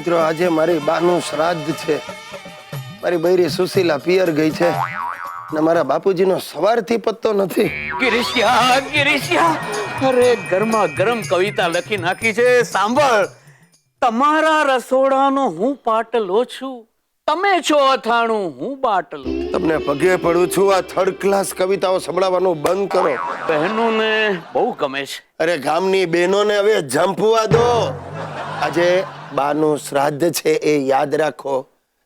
મિત્રો આજે મારી બાનું શ્રાદ્ધ છે. મારી બૈરી સુશીલા પિયર ગઈ છે ને મારા બાપુજીનો સવારથી પત્તો નથી. ગિરીશિયા, અરે ગરમા ગરમ કવિતા લખી નાખી છે. સાંભળ, તમારા રસોડાનો હું પાટલો છું, તમે છો અથાણું, હું બાટલો. તમને પગે પડું છું, આ થર્ડ ક્લાસ કવિતાઓ સંભળાવવાનું બંધ કરો. બહેનોને બહુ ગમે છે. અરે ગામની બહેનોને હવે જંપવા દો. આજે બાનું શ્રાદ્ધ છે, એ યાદ રાખો.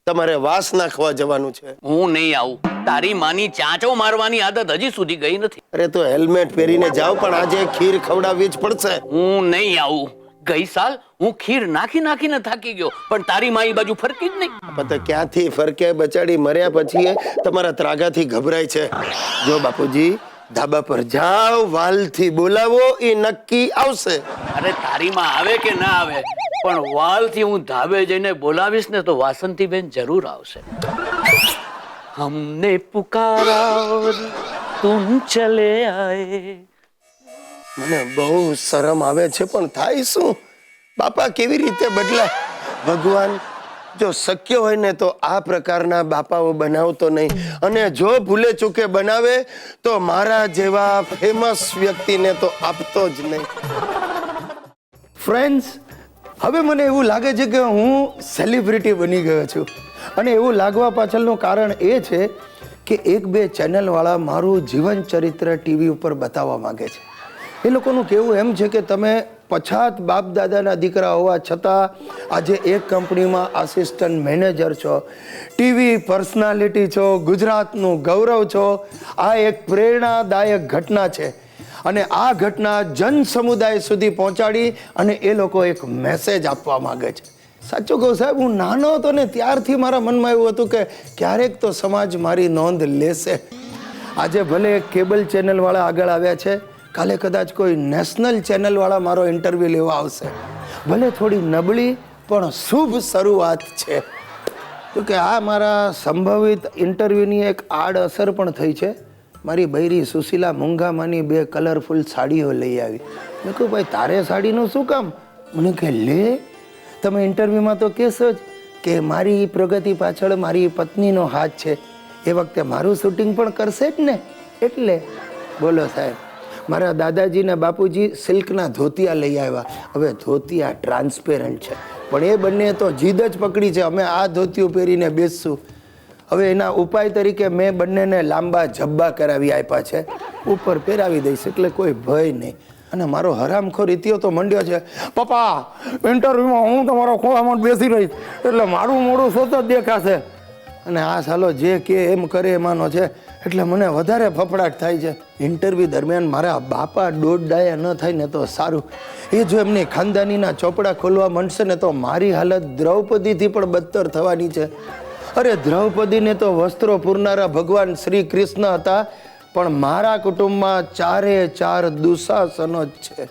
તમારે વાસ નાખવા જવાનું છે. હું નહીં આવું. તારી માની ચાંચો મારવાની આદત હજી સુધી ગઈ નથી. અરે તો હેલ્મેટ પહેરીને જાઓ, પણ આજે ખીર ખવડાવવી જ પડશે. હું નહીં આવું. ગઈ સાલ હું ખીર નાખીને થાકી ગયો, પણ તારી માં એ બાજુ ફરકી જ નહીં. તો ક્યાંથી ફરકે? બચાડી મર્યા પછી તમારા ત્રાગાથી ગભરાય છે. જો બાપુજી, ધાબા પર જાઓ, વાલથી બોલાવો, એ નક્કી આવશે. અરે તારી માં આવે કે ના આવે, પણ વાલથી હું ધાબે જઈને બોલાવીશ ને તો વાસંતી બેન જરૂર આવશે. हमने पुकारा तुम चले आए. મને બહુ શરમ આવે છે, પણ થાય શું? બાપા કેવી રીતે બદલાય? ભગવાન, જો શક્ય હોય ને તો આ પ્રકારના બાપાઓ બનાવતો નહીં, અને જો ભૂલે ચૂકે બનાવે તો મારા જેવા ફેમસ વ્યક્તિને તો આપતો જ નહીં. ફ્રેન્ડ્સ, હવે મને એવું લાગે છે કે હું સેલિબ્રિટી બની ગયો છું, અને એવું લાગવા પાછળનું કારણ એ છે કે એક બે ચેનલવાળા મારું જીવન ચરિત્ર ટીવી ઉપર બતાવવા માંગે છે. એ લોકોનું કહેવું એમ છે કે તમે પછાત બાપ દાદાના દીકરા હોવા છતાં આજે એક કંપનીમાં આસિસ્ટન્ટ મેનેજર છો, ટીવી પર્સનાલિટી છો, ગુજરાતનું ગૌરવ છો. આ એક પ્રેરણાદાયક ઘટના છે, અને આ ઘટના જન સમુદાય સુધી પહોંચાડી અને એ લોકો એક મેસેજ આપવા માંગે છે. સાચું કહું સાહેબ, હું નાનો હતો ને ત્યારથી મારા મનમાં એવું હતું કે ક્યારેક તો સમાજ મારી નોંધ લેશે. આજે ભલે કેબલ ચેનલવાળા આગળ આવ્યા છે, કાલે કદાચ કોઈ નેશનલ ચેનલવાળા મારો ઇન્ટરવ્યૂ લેવા આવશે. ભલે થોડી નબળી પણ શુભ શરૂઆત છે. તો કે આ મારા સંભવિત ઇન્ટરવ્યૂની એક આડ અસર પણ થઈ છે. મારી બૈરી સુશીલા મૂંઘામાંની 2 કલરફુલ સાડીઓ લઈ આવી. મેં કહ્યું, ભાઈ તારે સાડીનું શું કામ? મને કહે, લે, તમે ઇન્ટરવ્યૂમાં તો કહેશો જ કે મારી પ્રગતિ પાછળ મારી પત્નીનો હાથ છે. એ વખતે મારું શૂટિંગ પણ કરશે જ ને. એટલે બોલો સાહેબ, મારા દાદાજી ને બાપુજી સિલ્કના ધોતિયા લઈ આવ્યા. હવે ધોતિયા ટ્રાન્સપેરન્ટ છે, પણ એ બંને તો જીદ જ પકડી છે, અમે આ ધોતિયું પહેરીને બેસશું. હવે એના ઉપાય તરીકે મેં બંનેને લાંબા જબ્બા કરાવી આપ્યા છે, ઉપર પહેરાવી દઈશ, એટલે કોઈ ભય નહીં. અને મારો હરામખોર ઇતિયો તો મંડ્યો છે, પપ્પા ઇન્ટરવ્યુમાં હું તમારો ખોળામાં બેસી રહીશ એટલે મારું મોડું સતત દેખાશે. અને આ સાલો જે કે એમ કરે એમાંનો છે, એટલે મને વધારે ફફડાટ થાય છે. ઇન્ટરવ્યૂ દરમિયાન મારા બાપા દોઢ ડાયા ન થાય ને તો સારું. એ જો એમની ખાનદાનીના ચોપડા ખોલવા માંડશે ને તો મારી હાલત દ્રૌપદીથી પણ બદતર થવાની છે. અરે દ્રૌપદીને તો વસ્ત્રો પૂરનારા ભગવાન શ્રી કૃષ્ણ હતા, પણ મારા કુટુંબમાં 4 દુશાસનો જ છે.